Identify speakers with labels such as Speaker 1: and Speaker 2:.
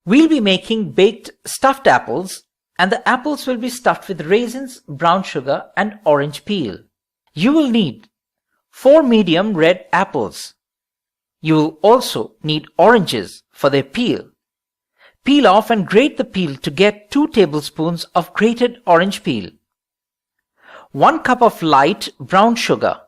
Speaker 1: We'll be making baked stuffed apples, and the apples will be stuffed with raisins, brown sugar, and orange peel. You will need 4 medium red apples. You will also need oranges for their peel. Peel off and grate the peel to get 2 tablespoons of grated orange peel. 1 cup of light brown sugar.